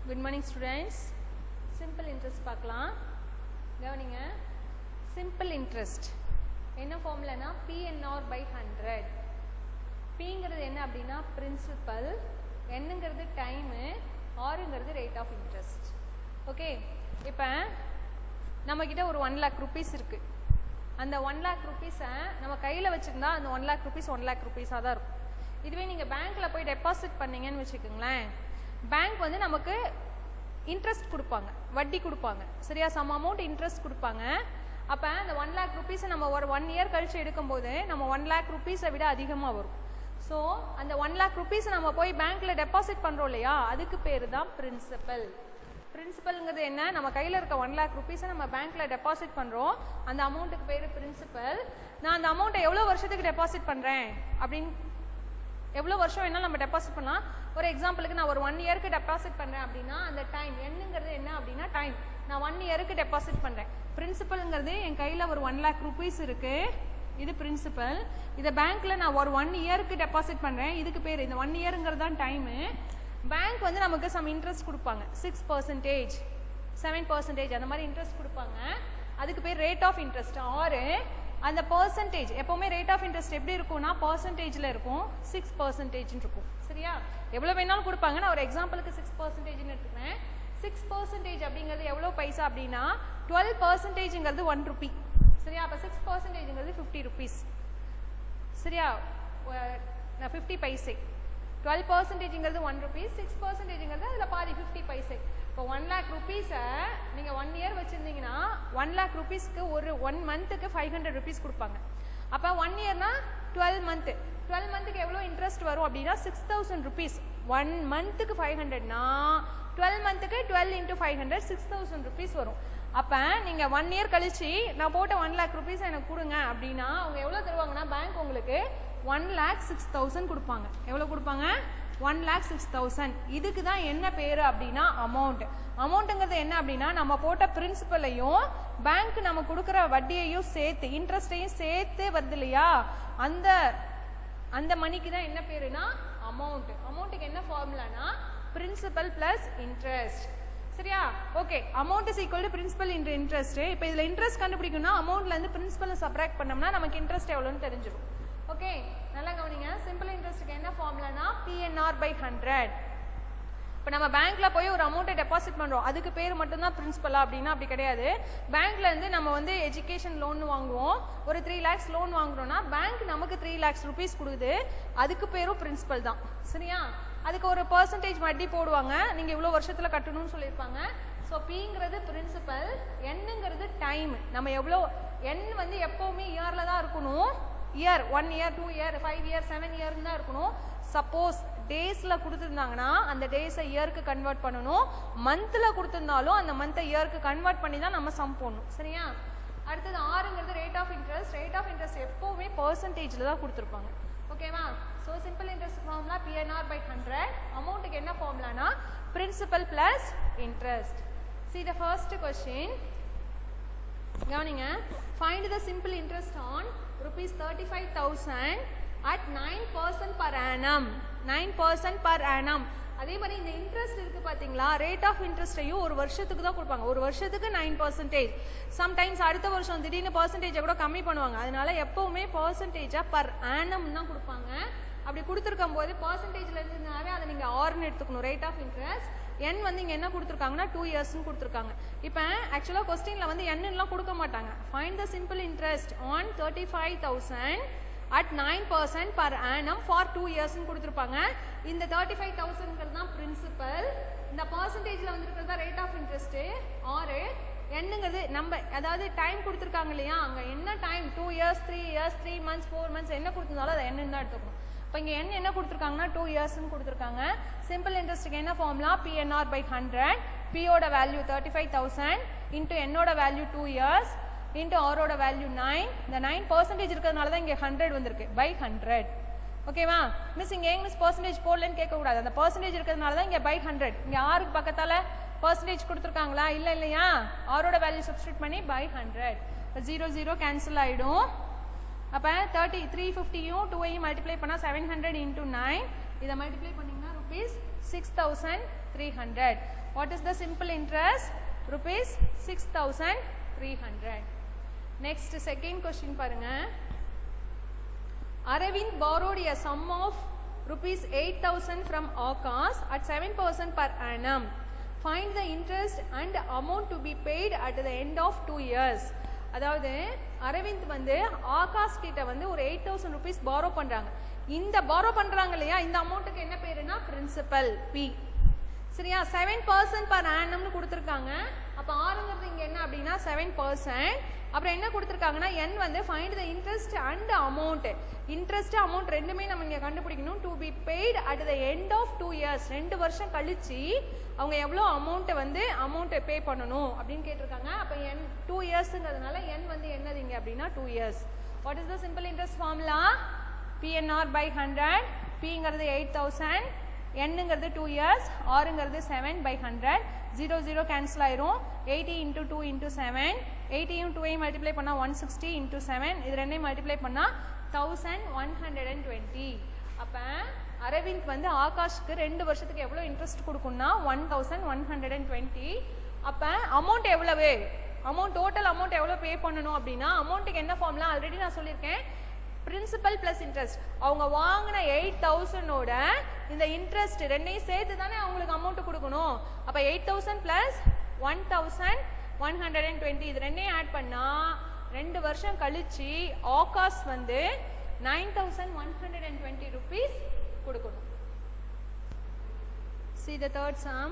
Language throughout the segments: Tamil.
Good morning students. Simple interest பார்க்கலாம். கவனிங்க. Simple interest என்ன ஃபார்முலானா PNR by 100. Pங்கிறது என்ன அப்படின்னா principal, Nங்கிறது டைம், Rங்கிறது rate of interest. ஓகே. இப்போ நம்ம கிட்ட ஒரு 1 lakh rupees இருக்கு. அந்த 1 lakh rupees நம்ம கையில வச்சிருந்தா அந்த 1 lakh rupees 1 lakh rupees தான் இருக்கும். இதுவே நீங்க பேங்க்ல போய் டெபாசிட் பண்ணீங்கன்னு வெச்சுக்கங்களேன், பேங்க் வந்து நமக்கு இன்ட்ரெஸ்ட் கொடுப்பாங்க, வட்டி கொடுப்பாங்க. சரியா? சம் அமௌண்ட் இன்ட்ரெஸ்ட் கொடுப்பாங்க. அப்ப அந்த 1 lakh rupees நம்ம ஒரு 1 year கழிச்சு எடுக்கும்போது நம்ம 1 lakh rupees விட அதிகமா வரும். ஸோ அந்த 1 lakh rupees நம்ம போய் பேங்க்ல டெபாசிட் பண்றோம் இல்லையா, அதுக்கு பேரு தான் பிரின்சிபல். பிரின்சிபல்ங்கிறது என்ன? நம்ம கையில இருக்க 1 lakh rupees நம்ம பேங்க்ல டெபாசிட் பண்றோம், அந்த அமௌண்ட்டுக்கு பேரு பிரின்சிபல். நான் அந்த அமௌண்ட்டை எவ்வளவு வருஷத்துக்கு டெபாசிட் பண்றேன் அப்படின்னு, எவ்வளவு வருஷம் வேணாலும் நம்ம டெபாசிட் பண்ணலாம். ஒரு எக்ஸாம்பிளுக்கு நான் ஒரு 1 yearக்கு டெபாசிட் பண்றேன் அப்படின்னா அந்த டைம் என்னங்கிறது என்ன அப்படின்னா டைம். நான் 1 yearக்கு டெபாசிட் பண்றேன். பிரின்சிபல்ங்கிறது என் கையில ஒரு 1 lakh rupees இருக்கு, இது பிரின்சிபல். இதை பேங்க்ல நான் ஒரு 1 yearக்கு டெபாசிட் பண்றேன், இதுக்கு பேரு இந்த 1 yearங்கிறது தான் டைம். பேங்க் வந்து நமக்கு சம் இன்ட்ரெஸ்ட் கொடுப்பாங்க, 6%, 7% அந்த மாதிரி இன்ட்ரெஸ்ட் கொடுப்பாங்க. அதுக்கு பேர் ரேட் ஆஃப் இன்ட்ரெஸ்ட். ஆறு அந்த பர்சன்டேஜ், எப்பவுமே ரேட் ஆஃப் இன்ட்ரெஸ்ட் எப்படி இருக்கும்னா பர்சன்டேஜ்ல இருக்கும், 6% இருக்கும். சரியா? எவ்வளவு வேணாலும் கொடுப்பாங்க. நான் ஒரு எக்ஸாம்பிளுக்கு 6% எடுத்துக்கிறேன். 6% அப்படிங்கிறது எவ்வளவு பைசா அப்படின்னா 12%ங்கிறது 1 rupee. சரியா? அப்ப 6%ங்கிறது 50 rupees. சரியா? 50 பைசே. 12%ங்கிறது 1 rupee, 6%ங்கிறது அதுல பாதி 50 பைசே. இப்போ 1 lakh rupees நீங்க 1 year வச்சிருந்தீங்கன்னா 1 lakh rupeesக்கு ஒரு 1 monthக்கு 500 rupees கொடுப்பாங்க. அப்ப 1 yearனா 12 month. 12 monthக்கு எவ்வளவு இன்ட்ரெஸ்ட் வரும் அப்படின்னா 6000 rupees. 1 monthக்கு 500னா 12 monthக்கு 12 into 500 6000 rupees வரும். அப்ப நீங்க 1 year கழிச்சு நான் போட்ட 1 lakh rupees எனக்கு கொடுங்க அப்படின்னா அவங்க எவ்வளவு தருவாங்கன்னா பேங்க் உங்களுக்கு 1,06,000 கொடுப்பாங்க. எவ்வளவு கொடுப்பாங்க? 1,06,000. இதுக்கு தான் என்ன பேரு அப்படின்னா அமௌண்ட். அமௌண்ட்ங்கிறது என்ன அப்படின்னா நம்ம போட்ட பிரின்சிபலையும் பேங்க் நம்ம கொடுக்குற வட்டியையும் சேர்த்து, இன்ட்ரெஸ்டையும் சேர்த்து வருது இல்லையா, அந்த மணிக்கு தான் என்ன பேருனா அமௌண்ட். அமௌண்ட்டுக்கு என்ன ஃபார்முலானா பிரின்சிபல் பிளஸ் இன்ட்ரெஸ்ட். சரியா? Okay. Amount is equal to principal into interest. இப்போ இதுல இன்ட்ரெஸ்ட் கண்டுபிடிக்கணும்னா அமௌண்ட்ல இருந்து பிரின்சிபலை சப்ராக்ட் பண்ணோம்னா நமக்கு இன்ட்ரெஸ்ட் எவ்வளவுன்னு தெரிஞ்சிடும். ஓகே, நல்லா கவனிங்க. சிம்பிள் இன்ட்ரெஸ்ட்க்கு என்ன ஃபார்முலானா PNR by 100. இப்போ நம்ம பேங்க்ல போய் ஒரு அமௌண்ட்டை டெபாசிட் பண்றோம், அதுக்கு பேர் மட்டும் தான் பிரின்சிபலா அப்படின்னா அப்படி கிடையாது. பேங்க்ல இருந்து நம்ம வந்து எஜுகேஷன் லோன் வாங்குவோம், ஒரு 3 lakhs லோன் வாங்குறோம்னா பேங்க் நமக்கு 3 lakhs rupees கொடுக்குது, அதுக்கு பேரும் பிரின்சிபல் தான். சரியா? அதுக்கு ஒரு பர்சன்டேஜ் வட்டி போடுவாங்க, நீங்க இவ்வளவு வருஷத்துல கட்டணும்னு சொல்லியிருப்பாங்க. ஸோ Pங்கிறது பிரின்சிபல், Nங்கிறது டைம். நம்ம எவ்வளோ N வந்து எப்பவுமே இயர்ல தான் இருக்கணும். Year 1 year 2 year 5 year 7 year தான் இருக்கணும். சப்போஸ் டேஸ்ல கொடுத்துருந்தாங்கன்னா அந்த டேஸை இயருக்கு கன்வெர்ட் பண்ணணும். மந்த்ல கொடுத்துருந்தாலும் அந்த மந்த்தை இயருக்கு கன்வெர்ட் பண்ணி தான் நம்ம சம் போடணும். சரியா? அடுத்தது ஆறுங்கிறது rate of interest. Rate of interest எப்பவுமே பர்சன்டேஜ்ல தான் கொடுத்துருப்பாங்க. ஓகேவா? So simple interest formula PNR by 100. அமௌண்ட்டுக்கு என்ன ஃபார்முலானா principal plus interest. See the first question. கவனிங்க. Find the simple interest on rupees 35,000 at 9% per annum. 9% per annum. அதே மாதிரி இந்த இன்ட்ரெஸ்ட் இருக்கு பாத்தீங்களா, ரேட் ஆஃப் இன்ட்ரெஸ்டையும் ஒரு வருஷத்துக்கு தான் கொடுப்பாங்க. ஒரு வருஷத்துக்கு 9%. சம்டைம்ஸ் அடுத்த வருஷம் திடீர்னு பர்சன்டேஜை கூட கம்மி பண்ணுவாங்க. அதனால எப்பவுமே பர்சன்டேஜா பர் ஆனம் தான் கொடுப்பாங்க. அப்படி கொடுத்துருக்கும் போது பர்சன்டேஜ்ல இருந்தாவே அதை நீங்க ஆர்னு எடுத்துக்கணும். ரேட் ஆஃப் இன்ட்ரெஸ்ட் N வந்து இங்க என்ன கொடுத்துருக்காங்கன்னா 2 years கொடுத்துருக்காங்க. இப்போ ஆக்சுவலா கொஸ்டின்ல வந்து N கொடுக்க மாட்டாங்க. Find the simple interest on 35,000 at 9% per annum for 2 years கொடுத்துருப்பாங்க. இந்த 35,000 தான் பிரின்சிபல், இந்த பர்சன்டேஜ்ல வந்துருக்கிறது தான் ரேட் ஆஃப் இன்ட்ரெஸ்ட். ஆறு என்னங்கிறது நம்ம அதாவது டைம் கொடுத்துருக்காங்க இல்லையா, அங்க என்ன time 2 years 3 years 3 months 4 months என்ன கொடுத்திருந்தாலும் அதை N தான் எடுத்துக்கணும். இப்போ இங்க N என்ன கொடுத்துருக்காங்கன்னா 2 years கொடுத்துருக்காங்க. சிம்பிள் இன்ட்ரெஸ்ட்க்கு என்ன ஃபார்முலா PNR by 100. P ஓட வேல்யூ 35,000 இன்டு N ஓட வேல்யூ 2 years இன்டு R ஓட வேல்யூ 9. இந்த 9% இருக்கிறதுனால தான் இங்க 100 வந்திருக்கு by 100. ஓகேவா? மிஸ் இங்க ஏன் மிஸ் பர்சன்டேஜ் போடலன்னு கேட்க கூடாது. அந்த பர்சன்டேஜ் இருக்கிறதுனால தான் இங்க by 100. இங்க R க்கு பக்கத்தால பர்சன்டேஜ் கொடுத்துருக்காங்களா? இல்லையா? R ஓட வேல்யூ சப்ஸ்டிட்யூட் பண்ணி by 100. 0 0 கேன்சல் ஆயிடும். அப்ப 350யும் 2ஐயும் மல்டிப்ளை பண்ணா 700 into 9. இதை மல்டிப்ளை பண்ணீங்கன்னா rupees 6,300. What is the simple interest? Rupees 6,300. Next second question பாருங்க. Aravind borrowed a sum of rupees 8,000 from Aakash at 7% per annum. Find the interest and amount to be paid at the end of 2 years. அதாவது அரவிந்த் வந்து ஆகாஷ் கிட்ட வந்து ஒரு 8,000 rupees borrow பண்றாங்க. இந்த borrow பண்றாங்க இல்லையா, இந்த அமௌண்ட்டுக்கு என்ன பேருனா பிரின்சிபல் P. சரியா, 7% per annum னு கொடுத்திருக்காங்க. அப்ப ஆறுங்கிறது இங்க என்ன அப்படினா 7%. அப்புறம் என்ன கொடுத்திருக்காங்கன்னா n வந்து find the interest and amount. interest amount ரெண்டுமே நம்ம இங்க கண்டுபிடிக்கணும். to be paid at the end of 2 years. 2 வருஷம் கழிச்சு அவங்க எவ்வளவு அமௌண்ட் பே பண்ணணும் அப்படின்னு கேட்டிருக்காங்க. அப்ப n 2 இயர்ஸ்ங்கிறதுனால n வந்து என்னதுங்க அப்படினா 2 years. what is the simple interest formula? PNR by 100. Pங்கிறது 8,000, nங்கிறது 2 years, rங்கிறது 7 by 100. 0 0 cancel ஆயிரும். 80 into 2 into 7. 80 யும் 2 ஐயும் மல்டிப்ளை பண்ணா 160 into 7. இது ரெண்டையும் மல்டிப்ளை பண்ணா 1120. அப்ப அரவிந்த் வந்து ஆகாஷ்க்கு 2 வருஷத்துக்கு எவ்வளவு இன்ட்ரெஸ்ட் கொடுக்கணும்னா 1120. அப்ப அமௌண்ட் எவ்வளவு, டோட்டல் அமௌண்ட் எவ்வளவு பே பண்ணணும் அப்படின்னா அமௌண்ட்டுக்கு என்ன ஃபார்முலா ஆல்ரெடி நான் சொல்லியிருக்கேன். Principal plus interest. அவங்க வாங்கின 8,000 ஓட இந்த இன்ட்ரெஸ்ட் ரெண்டையும் சேர்த்து தானே அவங்களுக்கு அமௌண்ட் கொடுக்கணும். அப்ப 8,000 பிளஸ் 1120 இது ரெண்டையும் ஆட் பண்ணா 2 வருஷம் கழிச்சு ஆகாஷ் வந்து 9,120 rupees கொடுக்கணும். See the third sum.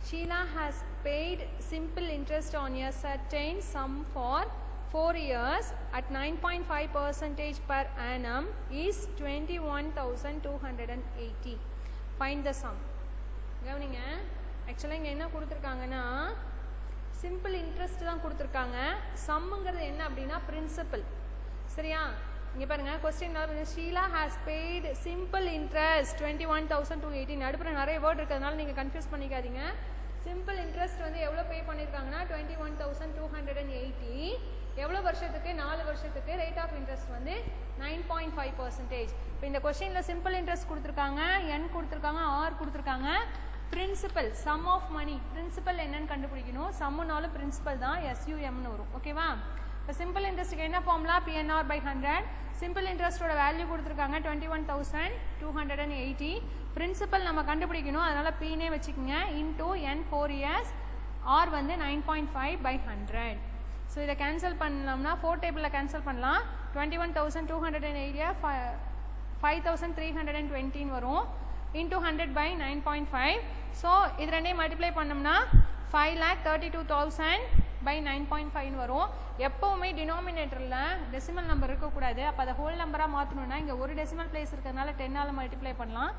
Sheila has paid simple interest on a certain sum for 4 years at 9.5% per annum is 21,280. Find the sum. கவனிங்க, ஆக்சுவலா இங்க என்ன கொடுத்திருக்காங்கன்னா சிம்பிள் இன்ட்ரெஸ்ட் தான் கொடுத்திருக்காங்க. சம்ங்கிறது என்ன அப்படின்னா பிரின்சிபல். சரியா, இங்க பாருங்க question Sheela has paid simple interest 21,280. நடுப்புற நிறைய வேர்ட் இருக்கிறதுனால நீங்க கன்ஃபியூஸ் பண்ணிக்காதீங்க. சிம்பிள் இன்ட்ரெஸ்ட் வந்து எவ்வளவு பே பண்ணிருக்காங்கன்னா 21,280. எவ்வளவு வருஷத்துக்கு? 4 வருஷத்துக்கு. ரேட் ஆஃப் இன்ட்ரெஸ்ட் வந்து 9.5%. இப்போ இந்த क्वेश्चनல சிம்பிள் இன்ட்ரெஸ்ட் கொடுத்திருக்காங்க, n கொடுத்திருக்காங்க, r கொடுத்திருக்காங்க. Principal sum of money, principal என்னன்னு கண்டுபிடிக்கணும். சம்முனாலும் பிரின்சிபல் தான் SUM னு வரும். ஓகேவா? இப்போ சிம்பிள் இன்ட்ரெஸ்ட்க்கு என்ன ஃபார்முலா? PNR by 100. சிம்பிள் இன்ட்ரெஸ்டோட வேல்யூ கொடுத்திருக்காங்க 21,280. பிரின்சிபல் நம்ம கண்டுபிடிக்கணும், அதனால P னே வெச்சுக்கங்க. into n 4 years, r வந்து 9.5 by 100. ஸோ இதை கேன்சல் பண்ணலாம்னா 4 டேபிளில் கேன்சல் பண்ணலாம். 21,280 5,320 வரும். into 100 by 9.5. ஸோ இது ரெண்டையும் மல்டிப்ளை பண்ணோம்னா 5,32,000 by 9.5 வரும். எப்பவுமே டினாமினேட்டரில் டெசிமல் நம்பர் இருக்கக்கூடாது. அப்போ அதை ஹோல் நம்பராக மாற்றணும்னா இங்கே ஒரு டெசிமல் பிளேஸ் இருக்கிறதுனால 10ஆல் மல்டிப்ளை பண்ணலாம்.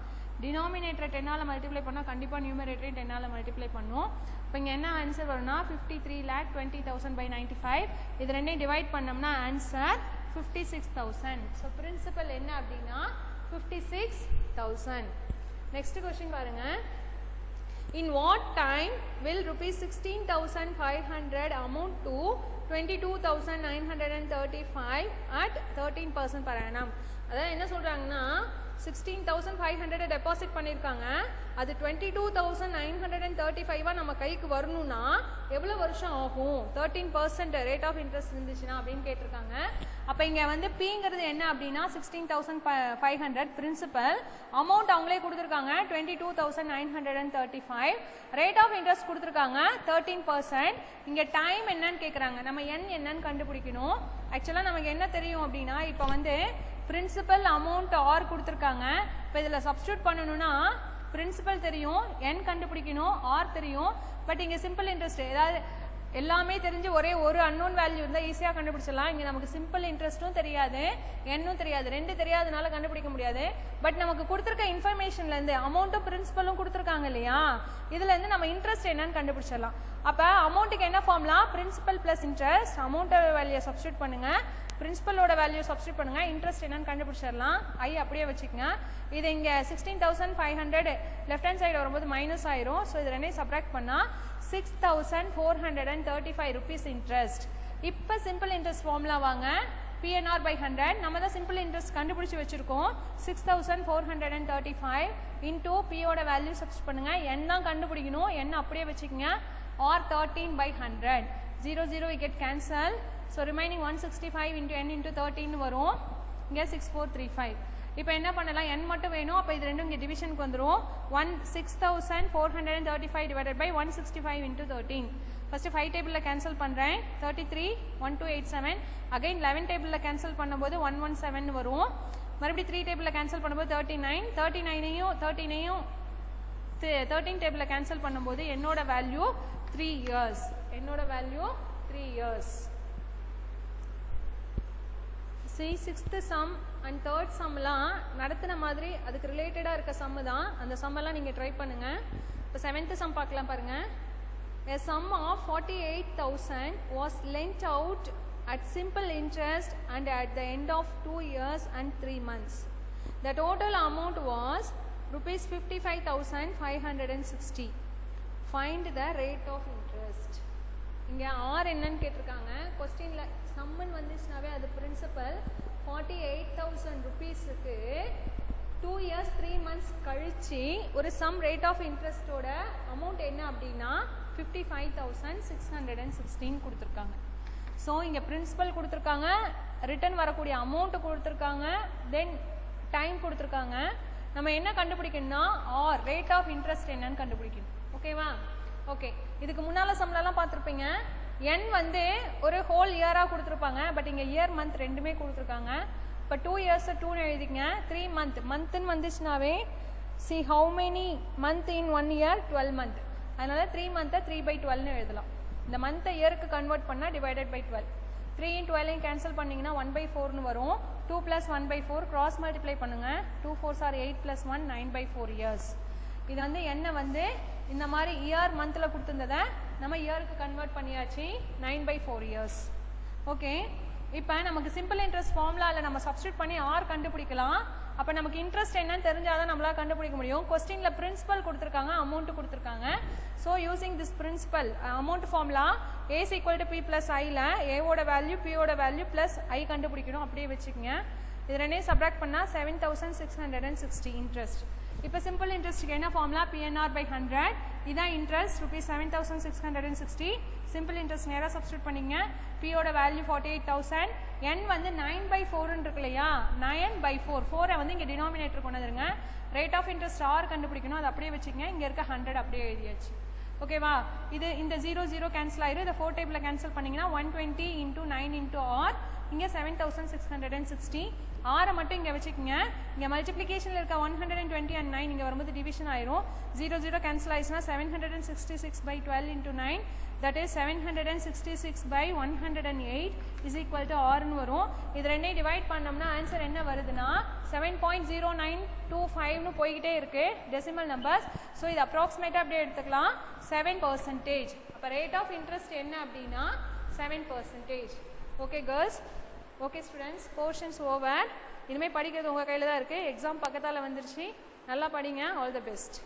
டினாமினேட்டரை 10ஆல் மல்டிப்ளை பண்ணால் கண்டிப்பாக நியூமரேட்டரையும் 10ஆல் மல்டிப்ளை பண்ணும். இப்போ இங்கே என்ன ஆன்சர் வரும்னா 53,20,000 by 95. இது ரெண்டையும் டிவைட் பண்ணோம்னா ஆன்சர் 56,000. ஸோ பிரின்சிபல் என்ன அப்படின்னா 56,000. நெக்ஸ்ட் கொஸ்டின் பாருங்க. In what time will rupees 16,500 amount to 22,935 at 13% per annum? அதாவது என்ன சொல்றாங்கன்னா 16,500 டெபாசிட் பண்ணிருக்காங்க, அது 22,935 நம்ம கைக்கு வரணும்னா எவ்வளவு வருஷம் ஆகும்? 13% ரேட் ஆஃப் இன்ட்ரெஸ்ட் இருந்துச்சுன்னா அப்படின்னு கேட்டிருக்காங்க. அப்ப இங்க வந்து Pங்கிறது என்ன அப்படின்னா 16,500 பிரின்சிபல். அமௌண்ட் அவங்களே கொடுத்திருக்காங்க 22,935. ரேட் ஆஃப் இன்ட்ரெஸ்ட் கொடுத்திருக்காங்க 13%. இங்க டைம் என்னன்னு கேக்குறாங்க. நம்ம n என்னன்னு கண்டுபிடிக்கணும். ஆக்சுவலா நமக்கு என்ன தெரியும் அப்படின்னா இப்ப வந்து பிரின்சிபல் அமௌண்ட் r கொடுத்திருக்காங்க. இப்போ இதில் சப்ஸ்டியூட் பண்ணணும்னா பிரின்சிபல் தெரியும், n கண்டுபிடிக்கணும், r தெரியும். பட் இங்கே சிம்பிள் இன்ட்ரெஸ்ட் ஏதாவது எல்லாமே தெரிஞ்சு ஒரே ஒரு அன்னோன் வேல்யூ இருந்தால் ஈஸியாக கண்டுபிடிச்சிடலாம். இங்கே நமக்கு சிம்பிள் இன்ட்ரெஸ்ட்டும் தெரியாது, என்னும் தெரியாது, ரெண்டு தெரியாதனால கண்டுபிடிக்க முடியாது. பட் நமக்கு கொடுத்துருக்க இன்ஃபர்மேஷன்லேருந்து அமௌண்ட்டும் பிரின்சிபலும் கொடுத்துருக்காங்க இல்லையா, இதுலேருந்து நம்ம இன்ட்ரெஸ்ட் என்னன்னு கண்டுபிடிச்சிடலாம். அப்போ அமௌண்ட்டுக்கு என்ன ஃபார்முலா? Principal plus interest. அமௌண்ட்டோட வேல்யூ சப்ஸ்டியூட் பண்ணுங்க, பிரின்சிபலோட வேல்யூ சப்ஸ்டியூட் பண்ணுங்க, இன்ட்ரெஸ்ட் என்னன்னு கண்டுபிடிச்சிடலாம். ஐ அப்படியே வச்சுக்கோங்க. இது இங்கே 16,500 லெஃப்ட் ஹேண்ட் சைடு வரும்போது மைனஸ் ஆயிரும். ஸோ இது ரெண்டையும் சப்ராக்ட் பண்ணால் 6,435 rupees இன்ட்ரெஸ்ட். இப்போ சிம்பிள் இன்ட்ரெஸ்ட் ஃபார்முலா வாங்க. PNR by 100 நம்ம தான் சிம்பிள் இன்ட்ரெஸ்ட் கண்டுபிடிச்சு வச்சிருக்கோம் 6435 into P ஓட வேல்யூ சப்ஸ்டிட் பண்ணுங்க n தான் கண்டுபிடிக்கணும் n அப்படியே வச்சுக்கங்க or 13 by 100 0 we get cancel so remaining 165 into n into 13 வரும் இங்க 6435 இப்போ என்ன பண்ணலாம் n மட்டும் வேணும் அப்ப இது ரெண்டும் இங்க டிவிஷனுக்கு வந்துரும் 6435 divided by 165 into 13 first 5 டேபிள்ல கேன்சல் பண்றேன் 33 1287 again 11 டேபிள்ல கேன்சல் பண்ணும்போது 117 வரும் மறுபடியும் 3 டேபிள்ல கேன்சல் பண்ணும்போது 39 ஐயும் 13 டேபிள்ல கேன்சல் பண்ணும்போது என்னோட வேல்யூ 3 years என்னோட value 3 years see sixth sum and third sumலாம் நடத்துன மாதிரி அதுக்கு ரிலேட்டடா இருக்க sum தான் அந்த sum எல்லாம் நீங்க ட்ரை பண்ணுங்க இப்போ 7th sum பார்க்கலாம் பாருங்க a sum of 48000 was lent out at simple interest and at the end of 2 years and 3 months the total amount was rupees 55560 find the rate of interest இங்க r என்னன்னு கேட்டிருக்காங்க क्वेश्चनல சம்மன் வந்துச்சுனாவே அது பிரின்சிபல் 48000 ரூபீஸ்க்கு 2 years 3 months கழிச்சு ஒரு சம் ரேட் ஆஃப் இன்ட்ரெஸ்டோட அமௌண்ட் என்ன அப்படின்னா 55616 கொடுத்திருக்காங்க சோ இங்க பிரின்சிபல் கொடுத்திருக்காங்க ரிட்டர்ன் வரக்கூடிய அமௌண்ட் கொடுத்திருக்காங்க தென் டைம் கொடுத்திருக்காங்க நம்ம என்ன கண்டுபிடிக்கணும்னா ஆர் ரேட் ஆஃப் இன்ட்ரெஸ்ட் என்னன்னு கண்டுபிடிக்கணும் ஓகேவா ஓகே இதுக்கு முன்னால சம்லலாம் பார்த்திருப்பீங்க n வந்து ஒரு ஹோல் இயரா கொடுத்திருப்பாங்க பட் இங்க இயர் மந்த் ரெண்டுமே கொடுத்திருக்காங்க இப்ப 2 years 2 னு எழுதிங்க 3 month மந்த்னு வந்துச்சுனாவே see how many month in 1 year 12 month அதனால 3 month 3/12 னு எழுதலாம் இந்த மந்த் இயருக்கு கன்வர்ட் பண்ணா டிவைடட் பை 12 3 in 12 கேன்சல் பண்ணீங்கன்னா 1/4 னு வரும் 2 + 1/4 கிராஸ் மல்டிப்ளை பண்ணுங்க 2 4s are 8 + 1 9/4 years இது வந்து என்ன வந்து இந்த மாதிரி இயர் மந்த்ல கொடுத்திருந்ததை நம்ம இயருக்கு கன்வர்ட் பண்ணியாச்சு 9/4 years ஓகே இப்போ நமக்கு சிம்பிள் இன்ட்ரெஸ்ட் ஃபார்முலால நம்ம சப்ஸ்டிட்யூட் பண்ணி r கண்டுபிடிக்கலாம் அப்ப நமக்கு இன்ட்ரெஸ்ட் என்னன்னு தெரிஞ்சாதான் நம்மளால கண்டுபிடிக்க முடியும் क्वेश्चनல பிரின்சிபல் கொடுத்திருக்காங்க அமௌண்ட் கொடுத்திருக்காங்க so using this principal amount formula a = p + i ல a ஓட வேல்யூ p ஓட வேல்யூ + i கண்டுபிடிக்கணும் அப்படியே வெச்சுக்கங்க இது ரெண்டையும் சப்ட்ராக்ட் பண்ணா 7660 இன்ட்ரெஸ்ட் இப்போ சிம்பிள் இன்ட்ரெஸ்ட்க்கு என்ன ஃபார்முலா PNR by 100 இதான் இன்ட்ரெஸ்ட் rupees 7660 சிம்பிள் இன்ட்ரெஸ்ட் நேரா சப்ஸ்டிட்யூட் பண்ணீங்க p ஓட வேல்யூ 48000 n வந்து 9/4 ன்னு இருக்குலையா 9/4 4 வந்து இங்க டினாமினேட்டர் கொண்டு வந்துருங்க ரேட் ஆஃப் இன்ட்ரெஸ்ட் r கண்டுபிடிக்கணும் அது அப்படியே வெச்சுக்கங்க இங்க இருக்க 100 அப்படியே எழுதியாச்சு ஓகேவா இது இந்த 0 கேன்சல் ஆயிரும் இந்த 4 டேபிள்ல கேன்சல் பண்ணீங்கன்னா 120 * 9 * r இங்க 7660 r மட்டும் இங்க வெச்சுக்கங்க இங்க மல்டிப்ளிகேஷன்ல இருக்க 120 and 9 இங்க வரும்போது டிவிஷன் ஆயிரும் 0 cancel ஆயிடுச்சுனா 766/12 * 9 that is 766/108 is equal to r ன்னு வரும் இது ரெண்டையும் டிவைட் பண்ணோம்னா ஆன்சர் என்ன வருதுன்னா 7.0925 ன்னு போயிட்டே இருக்கு டெசிமல் நம்பர்ஸ் சோ இது அப்ராக்ஸிமேட்டா அப்படியே எடுத்துக்கலாம் 7%. அப்ப ரேட் ஆஃப் இன்ட்ரெஸ்ட் என்ன அப்படின்னா 7%. Okay girls okay students portions over இனிமே படிக்கிறது உங்க கையில தான் இருக்கு எக்ஸாம் பக்கத்தால வந்துருச்சு நல்லா படிங்க ஆல் தி பெஸ்ட்